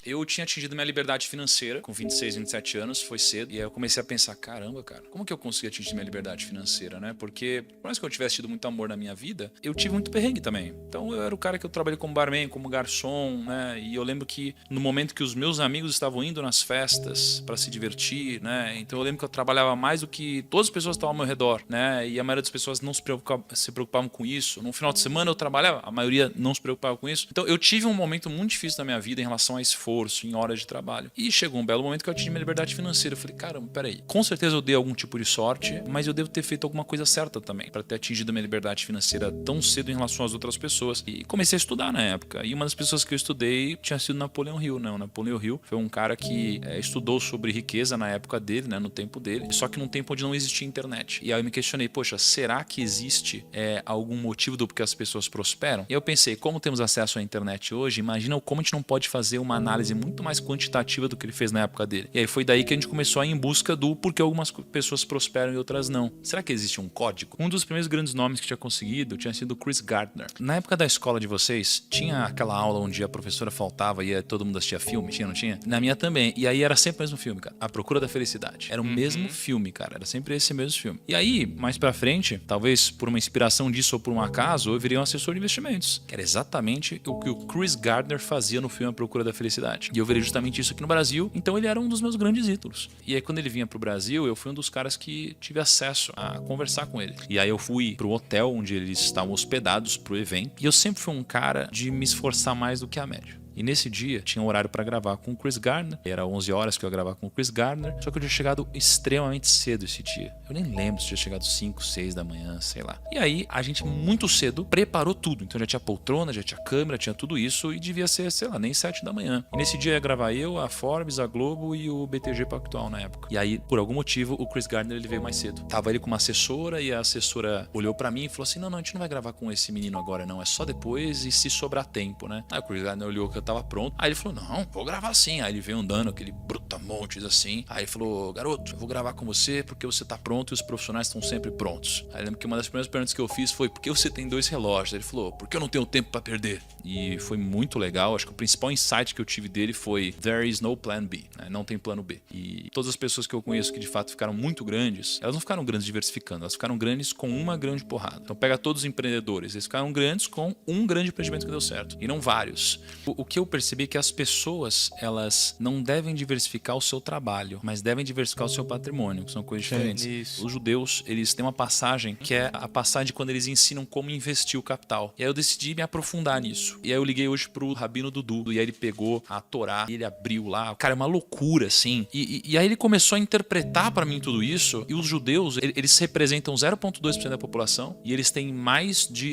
eu tinha atingido minha liberdade financeira com 26, 27 anos, foi cedo. E aí eu comecei a pensar, caramba, cara, como que eu consegui atingir minha liberdade financeira, né? Porque, por mais que eu tivesse tido muito amor na minha vida, eu tive muito perrengue também. Então eu era o cara que eu trabalhei como barman, como garçom, né? E eu lembro que no momento que os meus amigos estavam indo nas festas para se divertir, né? Então eu lembro que eu trabalhava mais do que todas as pessoas que estavam ao meu redor, né? E a maioria das pessoas não se preocupavam com isso. No final de semana eu trabalhava, a maioria não se preocupava com isso. Então eu tive um momento muito difícil da minha vida em relação a esforço, em horas de trabalho. E chegou um belo momento que eu atingi minha liberdade financeira. Eu falei, caramba, peraí. Com certeza eu dei algum tipo de sorte, mas eu devo ter feito alguma coisa certa também para ter atingido a minha liberdade financeira tão cedo em relação às outras pessoas. E comecei a estudar na época. E uma das pessoas que eu estudei tinha sido Napoleão Hill, né? O Napoleão Hill foi um cara que estudou sobre riqueza na época dele, né? No tempo dele. Só que num tempo onde não existia internet. E aí eu me questionei, poxa, será que existe algum motivo do porquê as pessoas prosperam? E eu pensei, como temos acesso à internet hoje, imagina como a gente não pode fazer uma análise muito mais quantitativa do que ele fez na época dele. E aí foi daí que a gente começou a ir em busca do porquê algumas pessoas prosperam e outras não. Será que existe um código? Um dos primeiros grandes nomes que tinha conseguido tinha sido Chris Gardner. Na época da escola de vocês, tinha aquela aula onde a professora faltava e todo mundo assistia filme? Tinha, não tinha? Na minha também. E aí era sempre o mesmo filme, cara. A Procura da Felicidade. Era o mesmo filme, cara. Era sempre esse mesmo filme. E aí, mais pra frente, talvez por uma inspiração disso ou por um acaso, eu virei um assessor de investimentos. Que era exatamente o que o Chris Gardner fazia no filme A Procura da Felicidade. E eu virei justamente isso aqui no Brasil. Então ele era um dos meus grandes ídolos. E aí quando ele vinha pro Brasil, eu fui um dos caras que tive acesso a conversar com ele. E aí eu fui pro hotel onde eles estavam hospedados pro evento. E eu sempre fui um cara de me esforçar mais do que a média. E nesse dia tinha um horário para gravar com o Chris Gardner. Era 11 horas que eu ia gravar com o Chris Gardner. Só que eu tinha chegado extremamente cedo esse dia. Eu nem lembro se tinha chegado 5, 6 da manhã, sei lá. E aí a gente muito cedo preparou tudo. Então já tinha poltrona, já tinha câmera, tinha tudo isso. E devia ser, sei lá, nem 7 da manhã. E nesse dia ia gravar eu, a Forbes, a Globo e o BTG Pactual na época. E aí, por algum motivo, o Chris Gardner ele veio mais cedo. Tava ele com uma assessora e a assessora olhou para mim e falou assim, não, a gente não vai gravar com esse menino agora não. É só depois e se sobrar tempo, né? Aí o Chris Gardner olhou que eu tava pronto. Aí ele falou, não, vou gravar sim. Aí ele veio andando, aquele brutamontes assim. Aí ele falou, garoto, eu vou gravar com você porque você tá pronto e os profissionais estão sempre prontos. Aí eu lembro que uma das primeiras perguntas que eu fiz foi, por que você tem 2 relógios? Aí ele falou, porque eu não tenho tempo pra perder. E foi muito legal. Acho que o principal insight que eu tive dele foi, there is no plan B, né? Não tem plano B. E todas as pessoas que eu conheço que de fato ficaram muito grandes, elas não ficaram grandes diversificando, elas ficaram grandes com uma grande porrada. Então pega todos os empreendedores, eles ficaram grandes com um grande empreendimento que deu certo, e não vários. O que eu percebi é que as pessoas, elas não devem diversificar o seu trabalho, mas devem diversificar o seu patrimônio, que são coisas diferentes. Isso. Os judeus, eles têm uma passagem que é a passagem de quando eles ensinam como investir o capital. E aí eu decidi me aprofundar nisso. E aí eu liguei hoje pro Rabino Dudu, e aí ele pegou a Torá, e ele abriu lá. Cara, é uma loucura, assim. E aí ele começou a interpretar pra mim tudo isso, e os judeus, eles representam 0,2% da população, e eles têm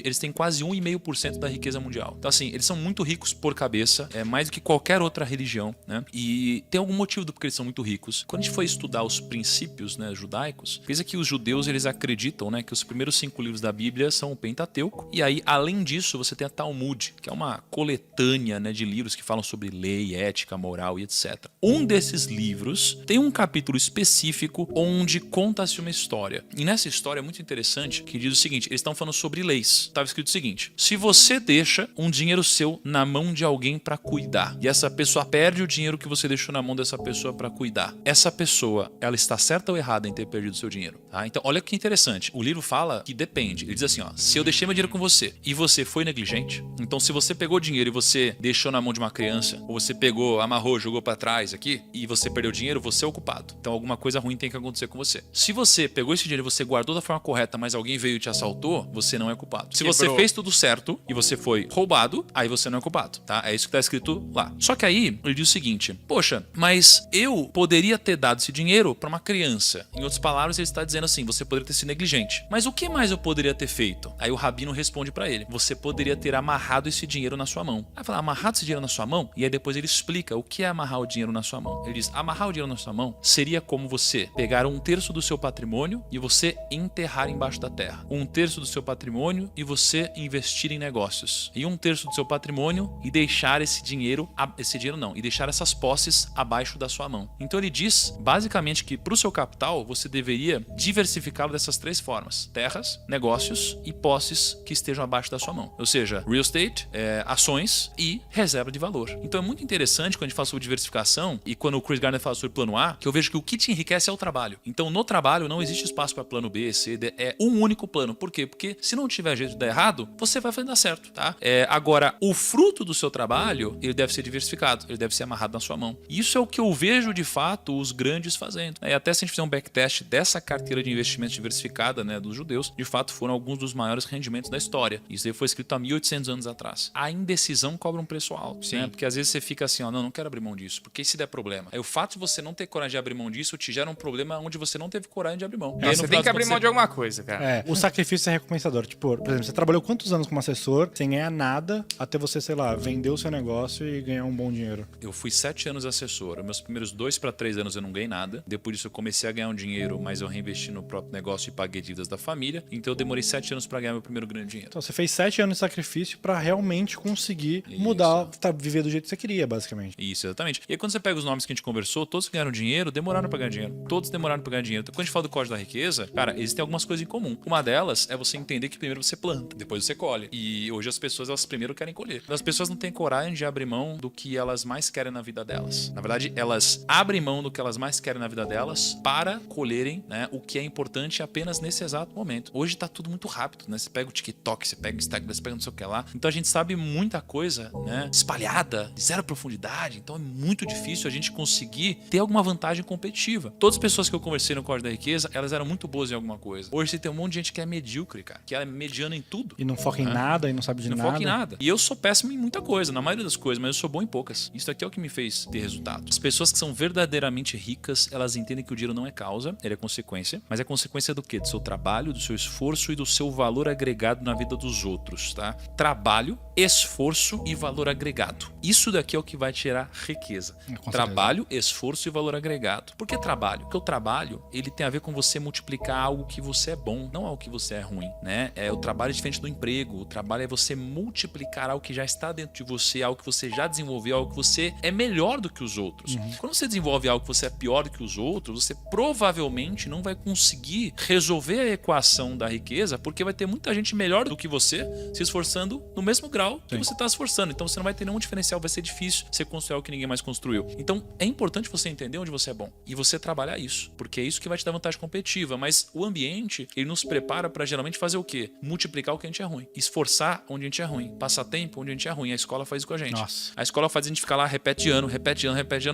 eles têm quase 1,5% da riqueza mundial. Então assim, eles são muito ricos por cabeça, mais do que qualquer outra religião, né? E tem algum motivo do porquê eles são muito ricos. Quando a gente foi estudar os princípios, né, judaicos, pensa que os judeus, eles acreditam, né, que os primeiros 5 livros da Bíblia são o Pentateuco, e aí, além disso, você tem a Talmud, que é uma coletânea, né, de livros que falam sobre lei, ética, moral e etc. Um desses livros tem um capítulo específico onde conta-se uma história. E nessa história é muito interessante que diz o seguinte, eles estão falando sobre leis. Estava escrito o seguinte, se você deixa um dinheiro seu na mão de alguém para cuidar, e essa pessoa perde o dinheiro que você deixou na mão dessa pessoa para cuidar, essa pessoa, ela está certa ou errada em ter perdido seu dinheiro? Tá? Então, olha que interessante. O livro fala que depende. Ele diz assim, ó, se eu deixei meu dinheiro com você e você foi negligente, então se você pegou o dinheiro e você deixou na mão de uma criança, ou você pegou, amarrou, jogou para trás aqui, e você perdeu o dinheiro, você é o culpado. Então, alguma coisa ruim tem que acontecer com você. Se você pegou esse dinheiro e você guardou da forma correta, mas alguém veio e te assaltou, você não é culpado. Se você fez tudo certo e você foi roubado, aí você não é culpado, tá? É isso que tá escrito lá. Só que aí, ele diz o seguinte, poxa, mas eu poderia ter dado esse dinheiro para uma criança. Em outras palavras, ele está dizendo assim, você poderia ter sido negligente. Mas o que mais eu poderia ter feito? Aí o rabino responde para ele, você poderia ter amarrado esse dinheiro na sua mão. Aí fala, amarrado esse dinheiro na sua mão? E aí depois ele explica o que é amarrar o dinheiro na sua mão. Ele diz, amarrar o dinheiro na sua mão seria como você pegar 1/3 do seu patrimônio e você enterrar embaixo da terra. 1/3 do seu patrimônio e você investir em negócios. E 1/3 do seu patrimônio e deixar deixar esse dinheiro não, e deixar essas posses abaixo da sua mão. Então ele diz basicamente que para o seu capital você deveria diversificá-lo dessas 3 formas: terras, negócios e posses que estejam abaixo da sua mão. Ou seja, real estate, ações e reserva de valor. Então é muito interessante quando a gente fala sobre diversificação e quando o Chris Gardner fala sobre plano A, que eu vejo que o que te enriquece é o trabalho. Então no trabalho não existe espaço para plano B, C, D, é um único plano. Por quê? Porque se não tiver jeito de dar errado, você vai fazer dar certo, tá? Agora, o fruto do seu trabalho, ele deve ser diversificado, ele deve ser amarrado na sua mão. Isso é o que eu vejo de fato os grandes fazendo. E até se a gente fizer um backtest dessa carteira de investimentos diversificada, né, dos judeus, de fato foram alguns dos maiores rendimentos da história. Isso aí foi escrito há 1800 anos atrás. A indecisão cobra um preço alto, né? Porque às vezes você fica assim, ó, não quero abrir mão disso, porque se der problema. Aí o fato de você não ter coragem de abrir mão disso te gera um problema onde você não teve coragem de abrir mão. Você tem que abrir mão de alguma coisa, cara. O sacrifício é recompensador. Tipo, por exemplo, você trabalhou quantos anos como assessor sem ganhar nada até você, sei lá, vender o seu negócio e ganhar um bom dinheiro? Eu fui 7 anos assessor. Meus primeiros 2 para 3 anos eu não ganhei nada. Depois disso eu comecei a ganhar um dinheiro, mas eu reinvesti no próprio negócio e paguei dívidas da família. Então eu demorei 7 anos para ganhar meu primeiro grande dinheiro. Então você fez 7 anos de sacrifício pra realmente conseguir mudar, viver do jeito que você queria, basicamente. Isso, exatamente. E aí quando você pega os nomes que a gente conversou, todos que ganharam dinheiro, demoraram para ganhar dinheiro. Todos demoraram para ganhar dinheiro. Então, quando a gente fala do código da riqueza, cara, existem algumas coisas em comum. Uma delas é você entender que primeiro você planta, depois você colhe. E hoje as pessoas, elas primeiro querem colher. As pessoas não têm coragem de abrir mão do que elas mais querem na vida delas. Na verdade, elas abrem mão do que elas mais querem na vida delas para colherem, né, o que é importante apenas nesse exato momento. Hoje tá tudo muito rápido, né? Você pega o TikTok, você pega o Instagram, você pega não sei o que lá. Então a gente sabe muita coisa, né, espalhada, de zero profundidade. Então é muito difícil a gente conseguir ter alguma vantagem competitiva. Todas as pessoas que eu conversei no Código da Riqueza, elas eram muito boas em alguma coisa. Hoje você tem um monte de gente que é medíocre, cara, que é mediana em tudo. E não foca em nada, e não sabe de nada. Não foca em nada. E eu sou péssimo em muita coisa, na maioria das coisas, mas eu sou bom em poucas. Isso aqui é o que me fez ter resultado. As pessoas que são verdadeiramente ricas, elas entendem que o dinheiro não é causa, ele é consequência. Mas é consequência do quê? Do seu trabalho, do seu esforço e do seu valor agregado na vida dos outros, tá? Trabalho, esforço e valor agregado. Isso daqui é o que vai tirar riqueza. Trabalho, esforço e valor agregado. Por que trabalho? Porque o trabalho, ele tem a ver com você multiplicar algo que você é bom, não algo que você é ruim, né? O trabalho é diferente do emprego. O trabalho é você multiplicar algo que já está dentro de você, algo que você já desenvolveu, algo que você é melhor do que os outros. Quando você desenvolve algo que você é pior do que os outros, você provavelmente não vai conseguir resolver a equação da riqueza, porque vai ter muita gente melhor do que você se esforçando no mesmo grau que você está se esforçando. Então você não vai ter nenhum diferencial, vai ser difícil você construir algo que ninguém mais construiu. Então é importante você entender onde você é bom e você trabalhar isso, porque é isso que vai te dar vantagem competitiva. Mas o ambiente, ele nos prepara para geralmente fazer o quê? Multiplicar o que a gente é ruim, esforçar onde a gente é ruim, passar tempo onde a gente é ruim. A escola faz isso com a gente. Nossa. A escola faz a gente ficar lá repete ano,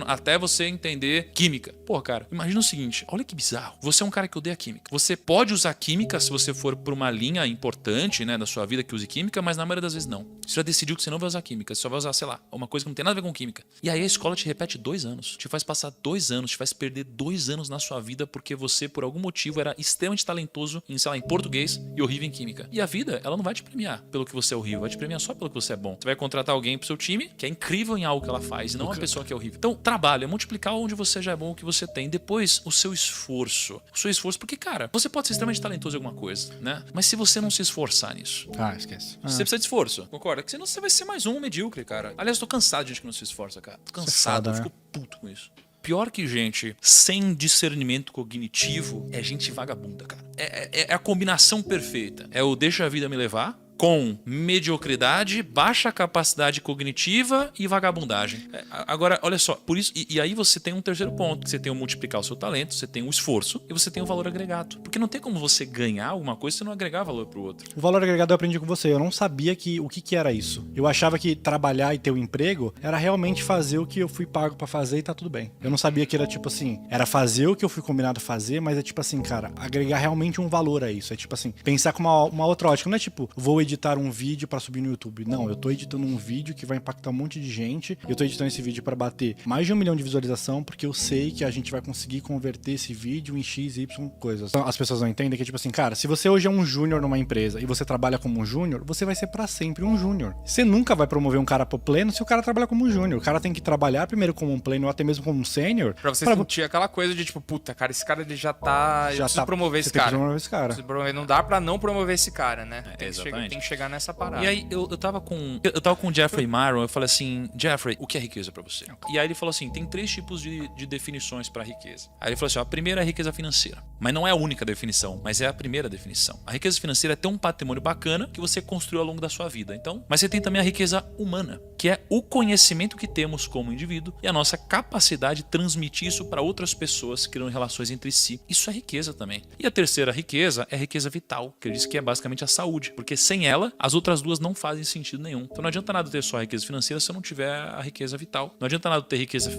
até você entender química. Pô, cara, imagina o seguinte, olha que bizarro. Você é um cara que odeia química. Você pode usar química se você for por uma linha importante, né, da sua vida que use química, mas na maioria das vezes não. Você já decidiu que você não vai usar química, você só vai usar, sei lá, uma coisa que não tem nada a ver com química. E aí a escola te repete 2 anos, te faz passar 2 anos, te faz perder 2 anos na sua vida porque você, por algum motivo, era extremamente talentoso em, sei lá, em português e horrível em química. E a vida, ela não vai te premiar pelo que você é horrível, vai te premiar só pelo que você é bom. Você vai contratar alguém pro seu time que é incrível em algo que ela faz, e não uma pessoa que é horrível. Então, trabalho é multiplicar onde você já é bom, o que você tem. Depois, o seu esforço. O seu esforço, porque, cara, você pode ser extremamente talentoso em alguma coisa, né? Mas se você não se esforçar nisso... esquece. Você precisa de esforço, concorda? Porque senão você vai ser mais um medíocre, cara. Aliás, eu tô cansado de gente que não se esforça, cara. Tô cansado, eu fico puto com isso. Pior que gente sem discernimento cognitivo é gente vagabunda, cara. É a combinação perfeita. É o deixa a vida me levar com mediocridade, baixa capacidade cognitiva e vagabundagem. Agora, olha só, por isso, e aí você tem um terceiro ponto, que você tem o multiplicar o seu talento, você tem o esforço e você tem o valor agregado. Porque não tem como você ganhar alguma coisa se não agregar valor pro outro. O valor agregado eu aprendi com você, eu não sabia o que era isso. Eu achava que trabalhar e ter um emprego era realmente fazer o que eu fui pago pra fazer e tá tudo bem. Eu não sabia que era tipo assim, era fazer o que eu fui combinado fazer, mas é tipo assim, cara, agregar realmente um valor a isso. É tipo assim, pensar com uma outra ótica, não é tipo, vou editar um vídeo pra subir no YouTube. Não, eu tô editando um vídeo que vai impactar um monte de gente. Eu tô editando esse vídeo pra bater mais de 1 milhão de visualização, porque eu sei que a gente vai conseguir converter esse vídeo em X, Y coisas. Então, as pessoas não entendem que é tipo assim, cara, se você hoje é um júnior numa empresa e você trabalha como um júnior, você vai ser pra sempre um júnior. Você nunca vai promover um cara pro pleno se o cara trabalha como um júnior. O cara tem que trabalhar primeiro como um pleno ou até mesmo como um sênior. Pra você sentir aquela coisa de tipo, puta, cara, esse cara ele já tá... Eu preciso promover esse cara. Promover esse cara. Não dá pra não promover esse cara, né? Exatamente. tem que chegar nessa parada. E aí eu tava com o Jeffrey Myron, eu falei assim, Jeffrey, o que é riqueza pra você? E aí ele falou assim, tem 3 tipos de definições pra riqueza. Aí ele falou assim, a primeira é a riqueza financeira. Mas não é a única definição, mas é a primeira definição. A riqueza financeira é ter um patrimônio bacana que você construiu ao longo da sua vida. Então, mas você tem também a riqueza humana, que é o conhecimento que temos como indivíduo e a nossa capacidade de transmitir isso para outras pessoas, criando relações entre si. Isso é riqueza também. E a terceira riqueza é a riqueza vital, que ele diz que é basicamente a saúde, porque sem ela, as outras duas não fazem sentido nenhum. Então não adianta nada ter só a riqueza financeira se eu não tiver a riqueza vital. Não adianta nada ter riqueza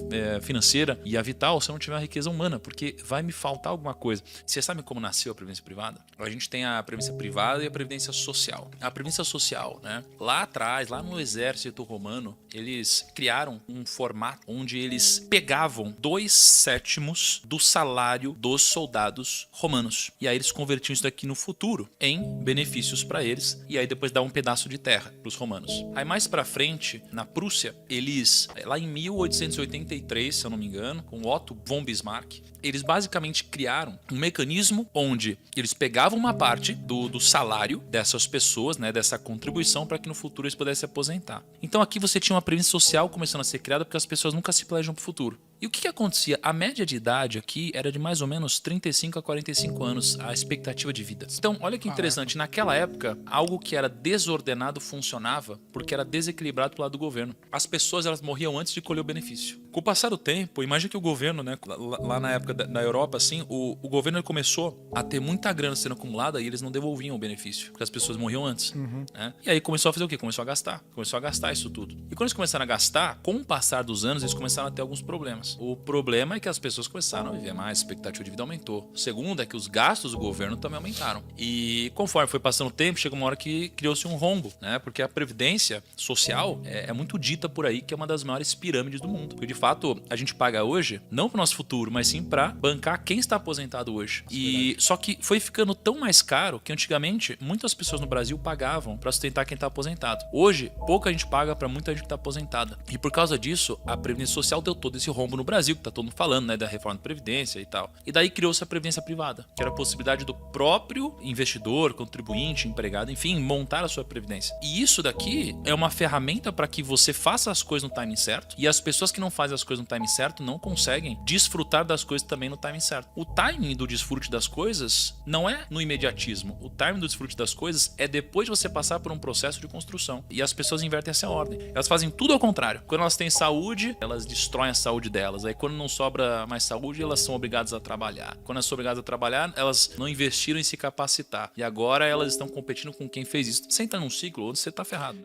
financeira e a vital se eu não tiver a riqueza humana, porque vai me faltar alguma coisa. Você sabe como nasceu a previdência privada? A gente tem a previdência privada e a previdência social. A previdência social, né? Lá atrás, lá no exército romano, eles criaram um formato onde eles pegavam 2/7 do salário dos soldados romanos. E aí eles convertiam isso daqui no futuro em benefícios para eles. E aí depois dá um pedaço de terra para os romanos. Aí mais para frente, na Prússia, eles, lá em 1883, se eu não me engano, com Otto von Bismarck, eles basicamente criaram um mecanismo onde eles pegavam uma parte do salário dessas pessoas, né, dessa contribuição, para que no futuro eles pudessem se aposentar. Então aqui você tinha uma previdência social começando a ser criada porque as pessoas nunca se planejam para o futuro. E o que acontecia? A média de idade aqui era de mais ou menos 35 a 45 anos, a expectativa de vida. Então, olha que interessante, naquela época, algo que era desordenado funcionava porque era desequilibrado pelo lado do governo. As pessoas, elas morriam antes de colher o benefício. Com o passar do tempo, imagina que o governo, né, lá na época da Europa, assim, o governo começou a ter muita grana sendo acumulada e eles não devolviam o benefício, porque as pessoas morriam antes. Né? E aí começou a fazer o quê? Começou a gastar isso tudo. E quando eles começaram a gastar, com o passar dos anos, eles começaram a ter alguns problemas. O problema é que as pessoas começaram a viver mais, a expectativa de vida aumentou. O segundo é que os gastos do governo também aumentaram. E conforme foi passando o tempo, chegou uma hora que criou-se um rombo, né? Porque a previdência social é muito dita por aí que é uma das maiores pirâmides do mundo. Porque de fato a gente paga hoje, não para o nosso futuro, mas sim para bancar quem está aposentado hoje. E só que foi ficando tão mais caro que antigamente muitas pessoas no Brasil pagavam para sustentar quem está aposentado. Hoje, pouca gente paga para muita gente que está aposentada. E por causa disso, a previdência social deu todo esse rombo no Brasil, que tá todo mundo falando, né, da reforma da previdência e tal. E daí criou-se a previdência privada, que era a possibilidade do próprio investidor, contribuinte, empregado, enfim, montar a sua previdência. E isso daqui é uma ferramenta para que você faça as coisas no timing certo, e as pessoas que não fazem as coisas no timing certo não conseguem desfrutar das coisas também no timing certo. O timing do desfrute das coisas não é no imediatismo. O timing do desfrute das coisas é depois de você passar por um processo de construção. E as pessoas invertem essa ordem. Elas fazem tudo ao contrário. Quando elas têm saúde, elas destroem a saúde delas. Aí quando não sobra mais saúde, elas são obrigadas a trabalhar. Quando elas são obrigadas a trabalhar, elas não investiram em se capacitar. E agora elas estão competindo com quem fez isso. Você entra num ciclo onde você tá ferrado.